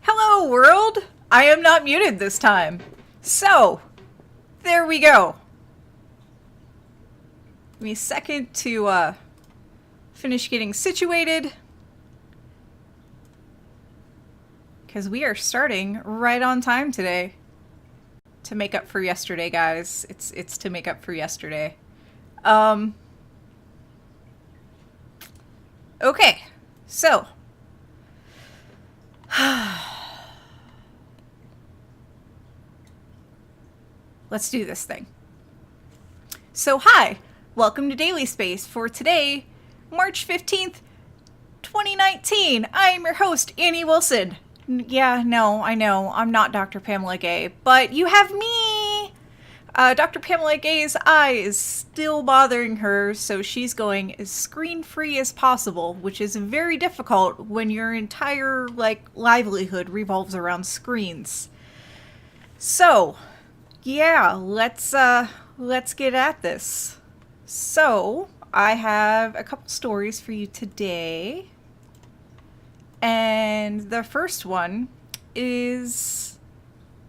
Hello, world! I am not muted this time. So, there we go. Give me a second to finish getting situated. Because we are starting right on time today. To make up for yesterday, guys. It's to make up for yesterday. Okay, so. Let's do this thing. So hi, welcome to Daily Space for today, March 15th, 2019. I am your host, Annie Wilson. Yeah, no, I know, I'm not Dr. Pamela Gay, but you have me! Dr. Pamela Gay's eye is still bothering her, so she's going as screen-free as possible, which is very difficult when your entire, livelihood revolves around screens. So, yeah, let's get at this. So, I have a couple stories for you today. And the first one is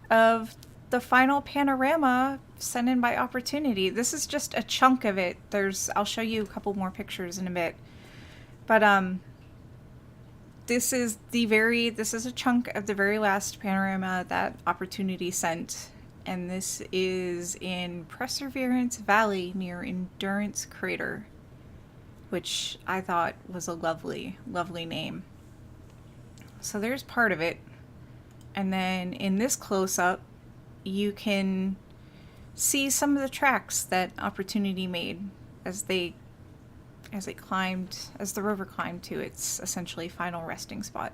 of the final panorama sent in by Opportunity. This is just a chunk of it. I'll show you a couple more pictures in a bit. But this is a chunk of the very last panorama that Opportunity sent. And this is in Perseverance Valley near Endurance Crater, which I thought was a lovely, lovely name. So there's part of it. And then in this close-up, you can see some of the tracks that Opportunity made as the rover climbed to its essentially final resting spot.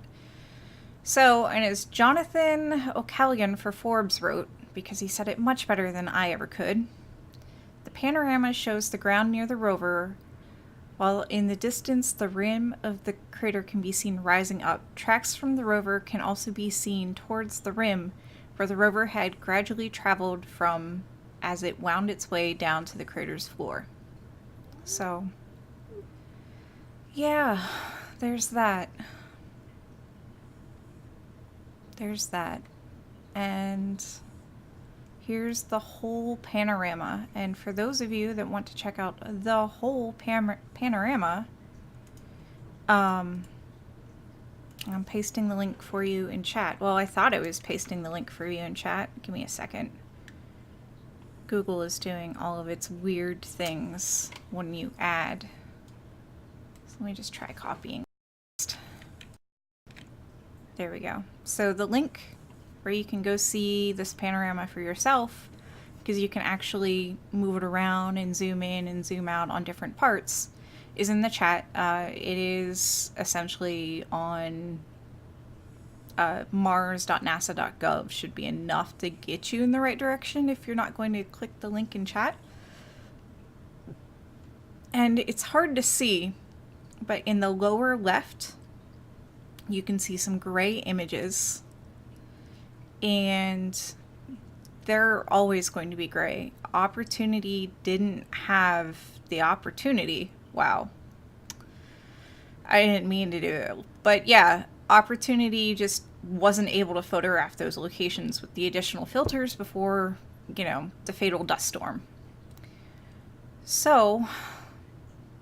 So, and as Jonathan O'Callaghan for Forbes wrote, because he said it much better than I ever could, the panorama shows the ground near the rover, while in the distance the rim of the crater can be seen rising up. Tracks from the rover can also be seen towards the rim, where the rover had gradually traveled from as it wound its way down to the crater's floor. So, yeah, there's that. There's that. And here's the whole panorama. And for those of you that want to check out the whole panorama, I'm pasting the link for you in chat. Well, I thought I was pasting the link for you in chat. Give me a second. Google is doing all of its weird things when you add. So let me just try copying. There we go. So the link where you can go see this panorama for yourself, because you can actually move it around and zoom in and zoom out on different parts, is in the chat. It is essentially on mars.nasa.gov. Should be enough to get you in the right direction if you're not going to click the link in chat. And it's hard to see, but in the lower left, you can see some gray images. And they're always going to be gray. Opportunity didn't have the opportunity. Wow. I didn't mean to do it. But yeah, Opportunity just wasn't able to photograph those locations with the additional filters before, the fatal dust storm. So,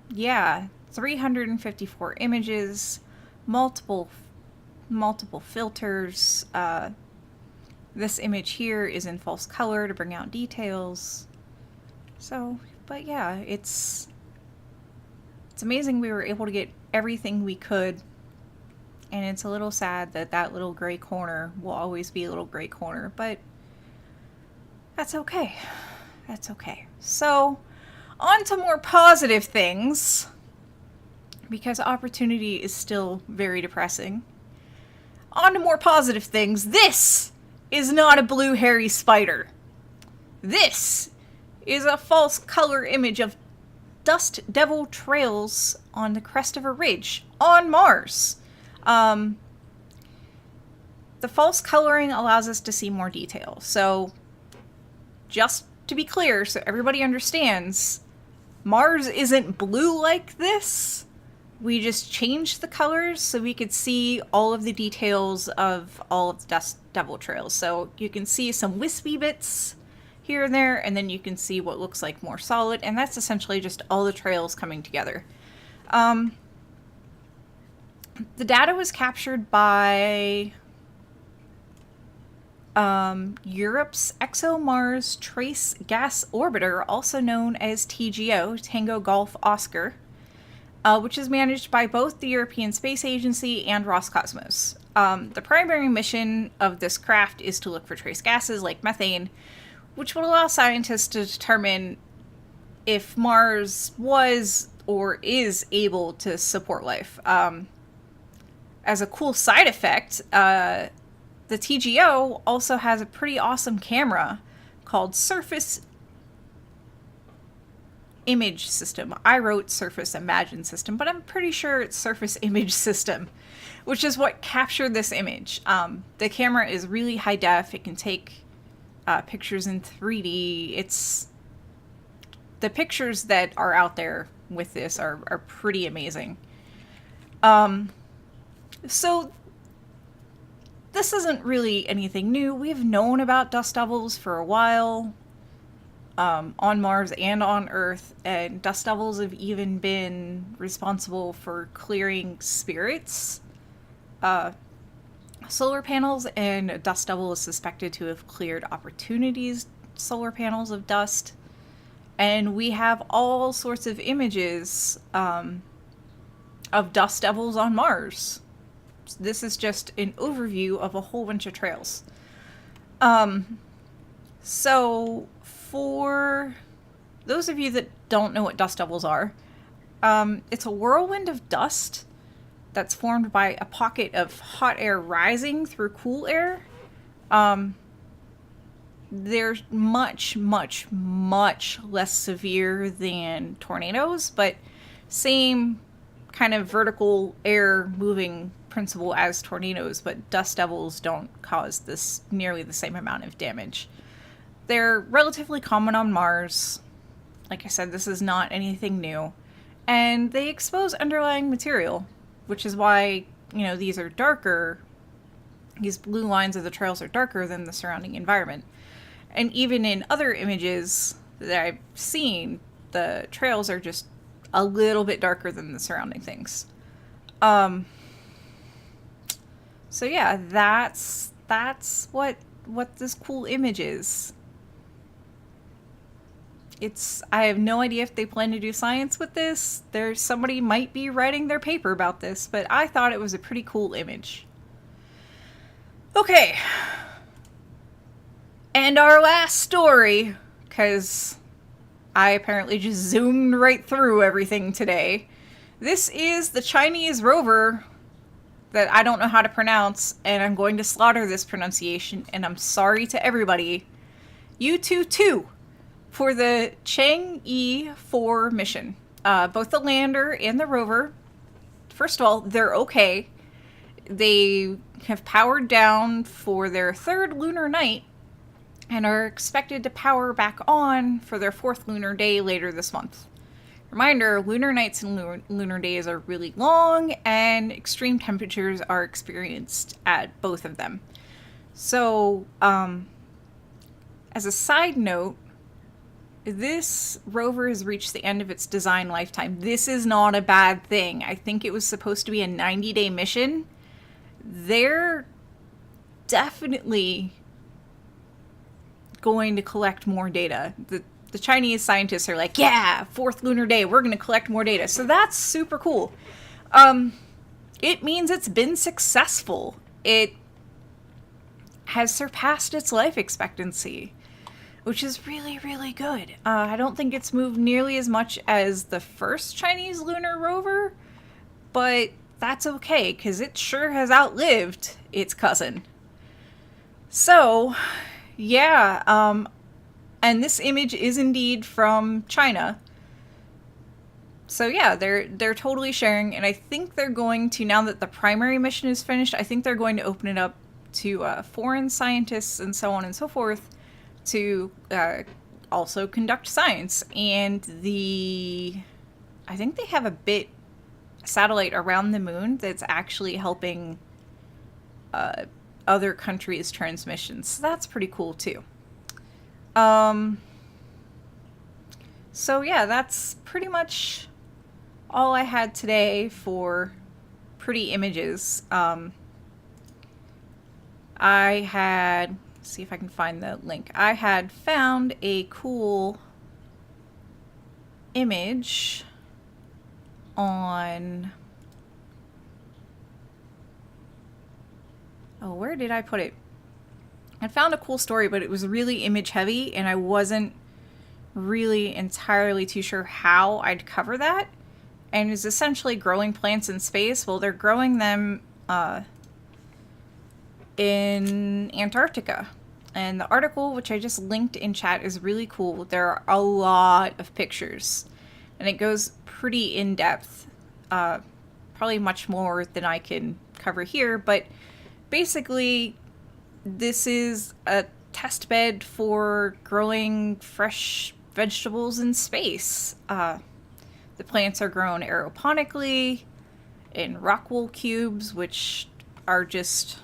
yeah, 354 images, multiple filters. This image here is in false color to bring out details. So, but yeah, it's amazing we were able to get everything we could. And it's a little sad that that little gray corner will always be a little gray corner, but that's okay. That's okay. So, on to more positive things, because Opportunity is still very depressing. On to more positive things. This is not a blue hairy spider. This is a false color image of dust devil trails on the crest of a ridge on Mars. The false coloring allows us to see more detail. So, just to be clear, so everybody understands, Mars isn't blue like this. we just changed the colors so we could see all of the details of all of the Dust Devil trails. So you can see some wispy bits here and there, and then you can see what looks like more solid, and that's essentially just all the trails coming together. The data was captured by Europe's ExoMars Trace Gas Orbiter, also known as TGO, Tango Golf Oscar, which is managed by both the European Space Agency and Roscosmos. The primary mission of this craft is to look for trace gases like methane, which will allow scientists to determine if Mars was or is able to support life. As a cool side effect, the TGO also has a pretty awesome camera called Surface Image System. I wrote Surface Imagine System, but I'm pretty sure it's Surface Image System, which is what captured this image. The camera is really high def. It can take pictures in 3D. The pictures that are out there with this are pretty amazing. So this isn't really anything new. We've known about dust devils for a while, on Mars and on Earth, and dust devils have even been responsible for clearing spirits, solar panels, and a dust devil is suspected to have cleared Opportunity's solar panels of dust. And we have all sorts of images of dust devils on Mars. This is just an overview of a whole bunch of trails. So for those of you that don't know what dust devils are, it's a whirlwind of dust that's formed by a pocket of hot air rising through cool air. They're much, much, much less severe than tornadoes, but same kind of vertical air moving principle as tornadoes, but dust devils don't cause this nearly the same amount of damage. They're relatively common on Mars. Like I said, this is not anything new. And they expose underlying material, which is why, these are darker. These blue lines of the trails are darker than the surrounding environment. And even in other images that I've seen, the trails are just a little bit darker than the surrounding things. So yeah, that's what this cool image is. I have no idea if they plan to do science with this. Somebody might be writing their paper about this, but I thought it was a pretty cool image. Okay. And our last story, because I apparently just zoomed right through everything today. This is the Chinese rover that I don't know how to pronounce, and I'm going to slaughter this pronunciation, and I'm sorry to everybody. U-22 for the Chang'e 4 mission. Both the lander and the rover, first of all, they're okay. They have powered down for their third lunar night and are expected to power back on for their fourth lunar day later this month. Reminder, lunar nights and lunar days are really long, and extreme temperatures are experienced at both of them. So, as a side note, this rover has reached the end of its design lifetime. This is not a bad thing. I think it was supposed to be a 90-day mission. They're definitely going to collect more data. The Chinese scientists are like, yeah, fourth lunar day, we're going to collect more data. So that's super cool. It means it's been successful. It has surpassed its life expectancy, which is really, really good. I don't think it's moved nearly as much as the first Chinese lunar rover, but that's okay, because it sure has outlived its cousin. So, yeah, and this image is indeed from China. So yeah, they're totally sharing, and I think they're going to, now that the primary mission is finished, I think they're going to open it up to foreign scientists and so on and so forth to also conduct science. And I think they have a bit satellite around the moon that's actually helping other countries' transmissions. So that's pretty cool too. So yeah, that's pretty much all I had today for pretty images. I had, let's see if I can find the link. I had found a cool image on, oh, where did I put it? I found a cool story, but it was really image heavy, and I wasn't really entirely too sure how I'd cover that. And it's essentially growing plants in space. Well, they're growing them in Antarctica. And the article, which I just linked in chat, is really cool. There are a lot of pictures, and it goes pretty in depth. Probably much more than I can cover here, but basically this is a test bed for growing fresh vegetables in space. The plants are grown aeroponically in rock wool cubes, which are just,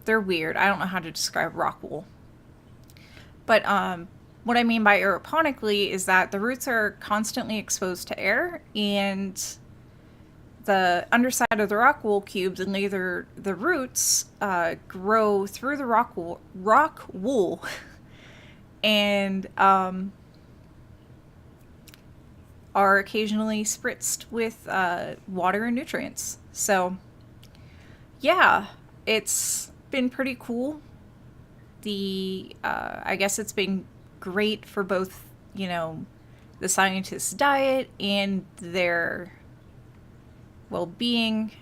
they're weird. I don't know how to describe rock wool. But what I mean by aeroponically is that the roots are constantly exposed to air, and the underside of the rock wool cubes and later the roots grow through the rock wool and are occasionally spritzed with water and nutrients. So yeah, it's been pretty cool. I guess it's been great for both, you know, the scientists' diet and their well-being.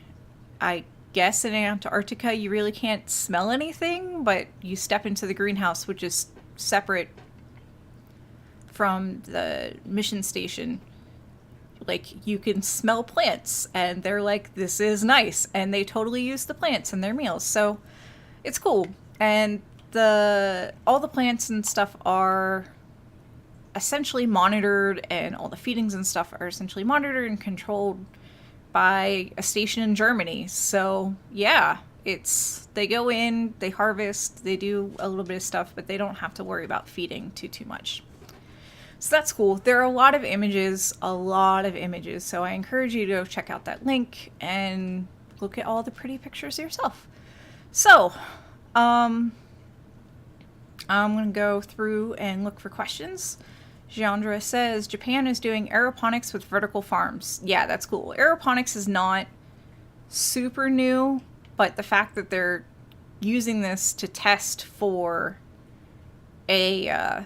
I guess in Antarctica you really can't smell anything, but you step into the greenhouse, which is separate from the mission station. Like, you can smell plants, and they're like, this is nice, and they totally use the plants in their meals. So it's cool. And all the plants and stuff are essentially monitored, and all the feedings and stuff are essentially monitored and controlled by a station in Germany. So yeah, they go in, they harvest, they do a little bit of stuff, but they don't have to worry about feeding too much. So that's cool. There are a lot of images. So I encourage you to go check out that link and look at all the pretty pictures yourself. So I'm going to go through and look for questions. Jandra says, Japan is doing aeroponics with vertical farms. Yeah, that's cool. Aeroponics is not super new, but the fact that they're using this to test for to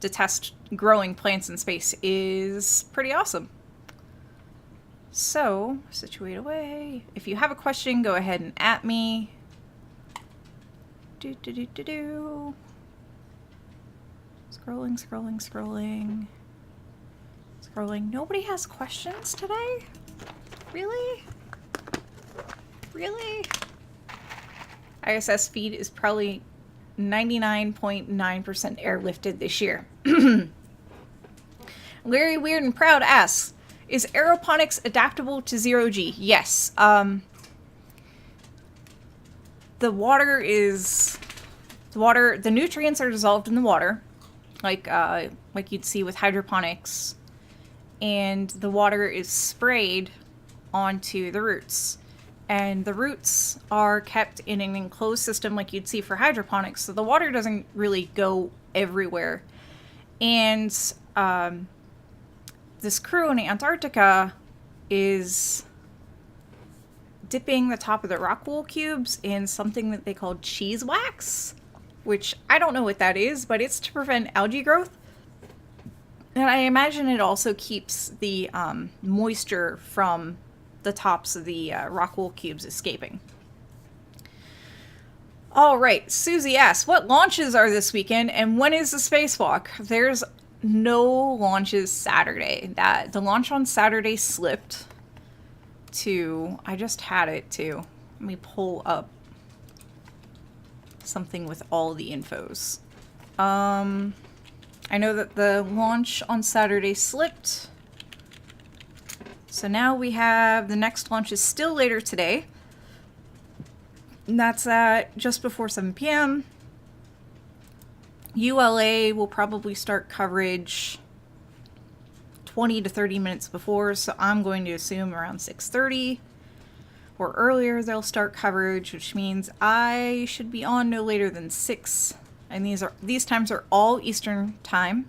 test growing plants in space is pretty awesome. So, situate away. If you have a question, go ahead and at me. Scrolling. Nobody has questions today? Really? ISS feed is probably 99.9% airlifted this year. Larry Weird and Proud asks, is aeroponics adaptable to zero-G? Yes. The nutrients are dissolved in the water, like you'd see with hydroponics, and the water is sprayed onto the roots. And the roots are kept in an enclosed system like you'd see for hydroponics, so the water doesn't really go everywhere. And this crew in Antarctica is dipping the top of the rock wool cubes in something that they call cheese wax, which I don't know what that is, but it's to prevent algae growth. And I imagine it also keeps the moisture from the tops of the rock wool cubes escaping. All right, Susie asks, what launches are this weekend and when is the spacewalk? There's no launches Saturday. The launch on Saturday slipped to, I just had it too. Let me pull up something with all the infos. I know that the launch on Saturday slipped So now we have the next launch is still later today. And that's at just before 7 p.m. ULA will probably start coverage 20 to 30 minutes before, so I'm going to assume around 6:30 or earlier they'll start coverage, which means I should be on no later than 6. And these times are all Eastern time.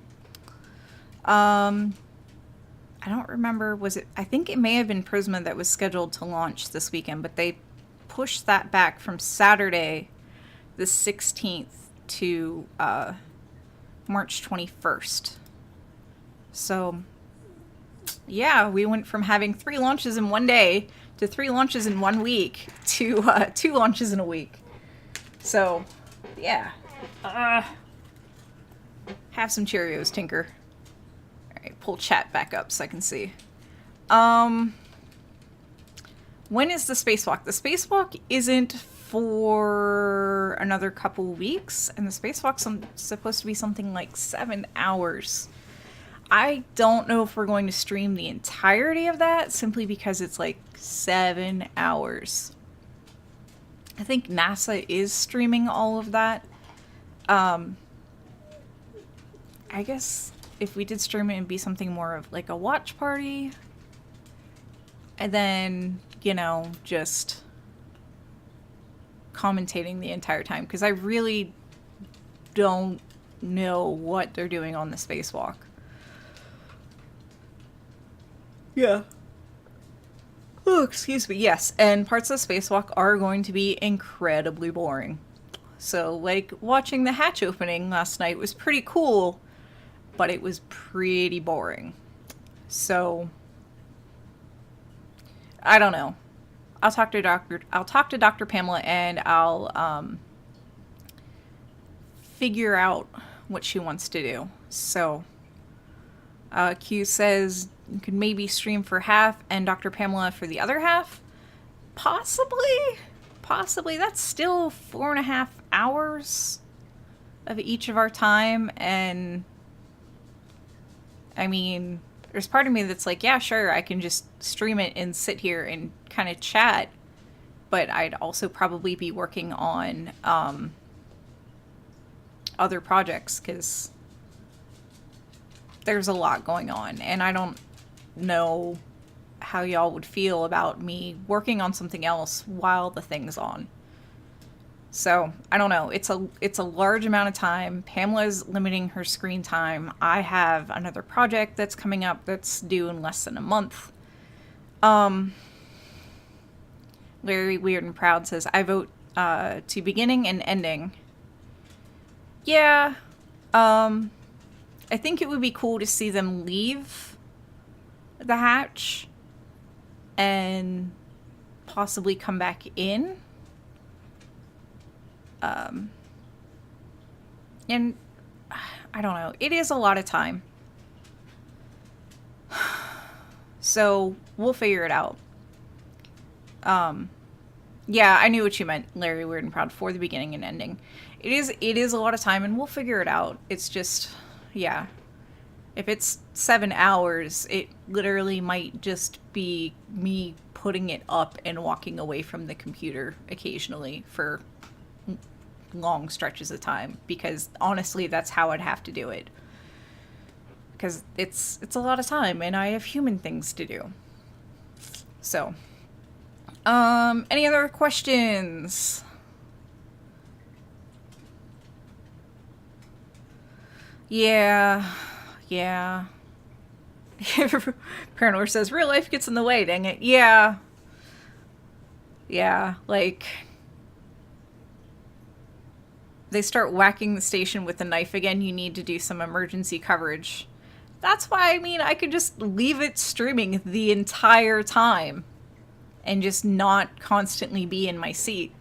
I don't remember, I think it may have been Prisma that was scheduled to launch this weekend, but they pushed that back from Saturday the 16th to March 21st. So, yeah, we went from having 3 launches in one day to 3 launches in 1 week to 2 launches in a week. So, yeah. Have some Cheerios, Tinker. Alright, pull chat back up so I can see. When is the Spacewalk? The Spacewalk isn't for another couple weeks, and the Spacewalk's supposed to be something like 7 hours. I don't know if we're going to stream the entirety of that, simply because it's like 7 hours. I think NASA is streaming all of that. I guess if we did stream it, it'd be something more of like a watch party. And then, you know, just commentating the entire time. Because I really don't know what they're doing on the Spacewalk. Yeah. Oh, excuse me. Yes, and parts of the Spacewalk are going to be incredibly boring. So, like, watching the hatch opening last night was pretty cool, but it was pretty boring. So, I don't know. I'll talk to Dr. Pamela, and I'll figure out what she wants to do. So, Q says you could maybe stream for half and Dr. Pamela for the other half. Possibly. That's still 4.5 hours of each of our time, and I mean, there's part of me that's like, yeah, sure, I can just stream it and sit here and kind of chat, but I'd also probably be working on other projects, because there's a lot going on, and I don't know how y'all would feel about me working on something else while the thing's on. So, I don't know. It's a large amount of time. Pamela's limiting her screen time. I have another project that's coming up that's due in less than a month. Larry Weird and Proud says, I vote to beginning and ending. Yeah. I think it would be cool to see them leave the hatch and possibly come back in. And I don't know. It is a lot of time. So we'll figure it out. Yeah, I knew what you meant, Larry Weird and Proud, for the beginning and ending. It is a lot of time, and we'll figure it out. It's just, yeah. If it's 7 hours, it literally might just be me putting it up and walking away from the computer occasionally for long stretches of time, because honestly, that's how I'd have to do it. Because it's a lot of time, and I have human things to do. So, any other questions? Yeah. Paranor says, real life gets in the way, dang it. Yeah, like, they start whacking the station with a knife again, you need to do some emergency coverage. That's why, I mean, I could just leave it streaming the entire time and just not constantly be in my seat.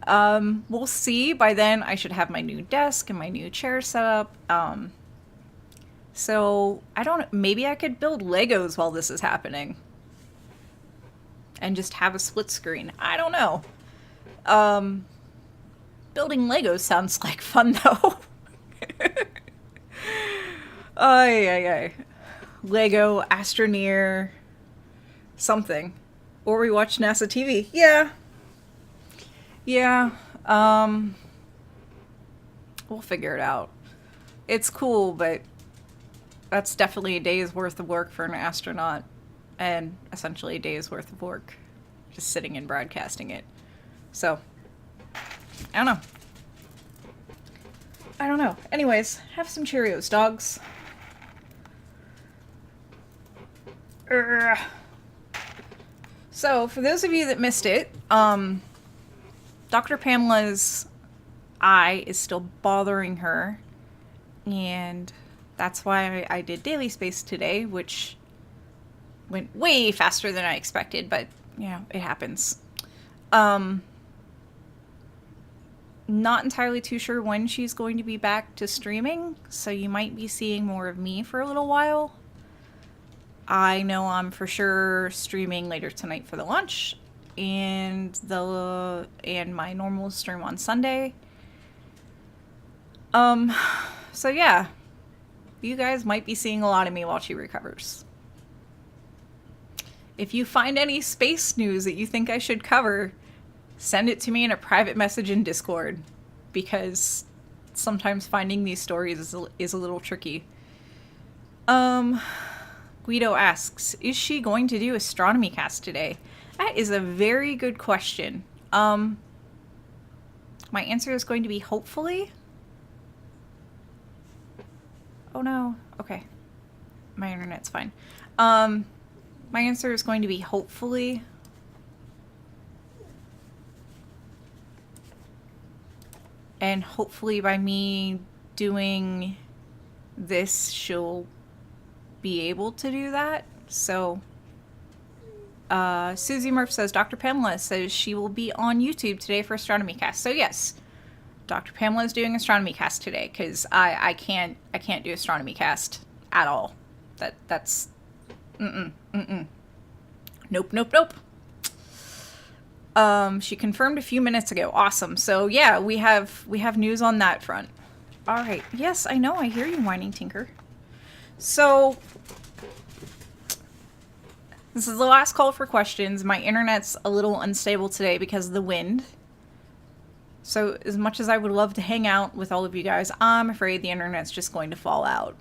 We'll see. By then, I should have my new desk and my new chair set up. So, I don't... Maybe I could build Legos while this is happening. And just have a split screen. I don't know. Building Legos sounds like fun, though. Ay. Lego, Astroneer. something. Or we watch NASA TV. Yeah. Yeah. We'll figure it out. It's cool, but that's definitely a day's worth of work for an astronaut, and essentially a day's worth of work just sitting and broadcasting it. So, I don't know. Anyways, have some Cheerios, dogs. Urgh. So, for those of you that missed it, Dr. Pamela's eye is still bothering her, and that's why I did Daily Space today, which went way faster than I expected, but, you know, it happens. Not entirely too sure when she's going to be back to streaming, so you might be seeing more of me for a little while. I know I'm for sure streaming later tonight for the lunch, and my normal stream on Sunday. So yeah, you guys might be seeing a lot of me while she recovers. If you find any space news that you think I should cover, send it to me in a private message in Discord, because sometimes finding these stories is a little tricky. Guido asks, is she going to do Astronomy Cast today? That is a very good question. My answer is going to be hopefully. Oh no. Okay. My internet's fine. My answer is going to be hopefully. And hopefully by me doing this, she'll be able to do that. So, Susie Murph says, Dr. Pamela says she will be on YouTube today for Astronomy Cast. So yes, Dr. Pamela is doing Astronomy Cast today, because I can't do Astronomy Cast at all. That's nope. She confirmed a few minutes ago. Awesome. So yeah, we have news on that front. All right. Yes, I know. I hear you whining, Tinker. So this is the last call for questions. My internet's a little unstable today because of the wind. So as much as I would love to hang out with all of you guys, I'm afraid the internet's just going to fall out.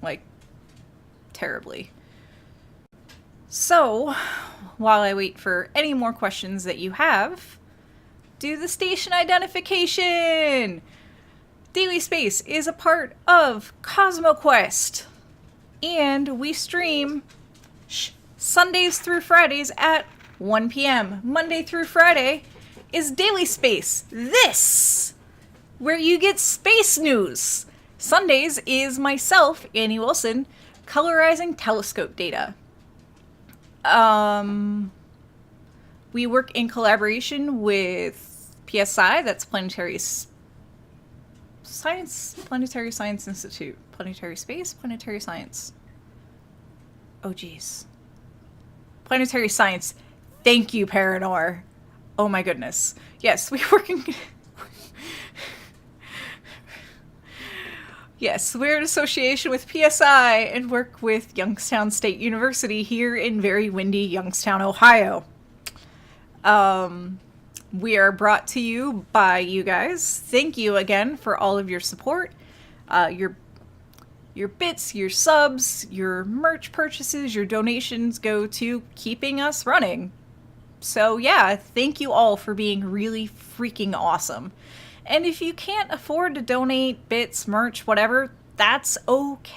Like, terribly. So, while I wait for any more questions that you have, do the station identification! Daily Space is a part of CosmoQuest, and we stream Sundays through Fridays at 1 p.m. Monday through Friday is Daily Space, this, where you get space news. Sundays is myself, Annie Wilson, colorizing telescope data. We work in collaboration with PSI, that's Planetary Science Institute. Planetary Space? Planetary Science. Oh, geez. Planetary Science. Thank you, Paranor. Oh my goodness. Yes, we work in... Yes, we're in association with PSI and work with Youngstown State University here in very windy Youngstown, Ohio. We are brought to you by you guys. Thank you again for all of your support. Your bits, your subs, your merch purchases, your donations go to keeping us running. So yeah, thank you all for being really freaking awesome. And if you can't afford to donate bits, merch, whatever, that's okay.